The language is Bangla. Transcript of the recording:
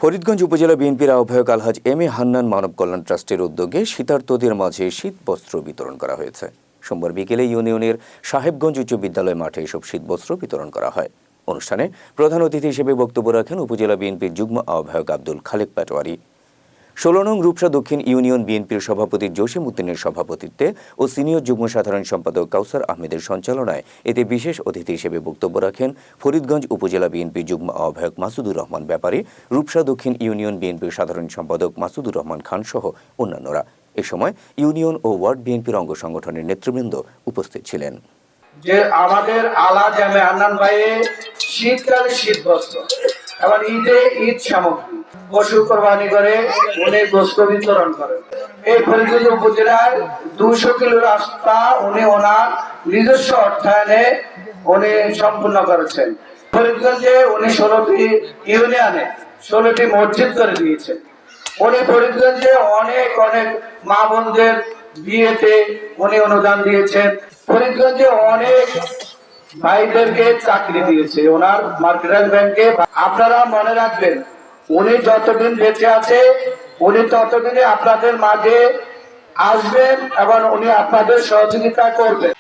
ফরিদগঞ্জ উপজেলা বিএনপির আহ্বায়ক আলহাজ এম এ হান্নান মানব কল্যাণ ট্রাস্টের উদ্যোগে শীতার্তদের মাঝে শীতবস্ত্র বিতরণ করা হয়েছে। সোমবার বিকেলে ইউনিয়নের সাহেবগঞ্জ উচ্চ বিদ্যালয় মাঠে এসব শীতবস্ত্র বিতরণ করা হয়। অনুষ্ঠানে প্রধান অতিথি হিসেবে বক্তব্য রাখেন উপজেলা বিএনপির যুগ্ম আহ্বায়ক আব্দুল খালেক পাটোয়ারি। ১৬ নং রূপসা দক্ষিণ ইউনিয়ন বিএনপির সভাপতি জসিম উদ্দিনের সভাপতিত্বে ও সিনিয়র যুগ্ম সাধারণ সম্পাদক কাউসার আহমেদের সঞ্চালনায় এতে বিশেষ অতিথি হিসেবে বক্তব্য রাখেন ফরিদগঞ্জ উপজেলা বিএনপির যুগ্ম আহ্বায়ক মাসুদুর রহমান ব্যাপারী, রূপসা দক্ষিণ ইউনিয়ন বিএনপির সাধারণ সম্পাদক মাসুদুর রহমান খান সহ অন্যান্যরা। এ সময় ইউনিয়ন ও ওয়ার্ড বিএনপির অঙ্গ সংগঠনের নেতৃবৃন্দ উপস্থিত ছিলেন। যে আমাদের আলহাজ এম এ হান্নান ভাইয়ের শীতকালে শীতবস্ত্র এবং ঈদ সামগ্রী পশু কোরবানি করে উনি গোশত বিতরণ করেন। এই ফরিদগঞ্জ উপজেলার 200 কিলো রাস্তা উনি ওনার নিজস্ব অর্থায়নে উনি সম্পূর্ণ করেছেন। ফরিদগঞ্জে উনি 16টি ইউনিয়নে 16টি মসজিদ করে দিয়েছেন। উনি ফরিদগঞ্জে অনেক মা বোনদের বিয়েতে উনি অনুদান দিয়েছেন। ফরিদগঞ্জে অনেক ভাইদেরকে চাকরি দিয়েছে ওনার মার্কেটাইজ ব্যাংকে। আপনারা মনে রাখবেন, উনি যতদিন বেঁচে আছে উনি ততদিনে আপনাদের মাঝে আসবেন এবং উনি আপনাদের সহযোগিতা করবেন।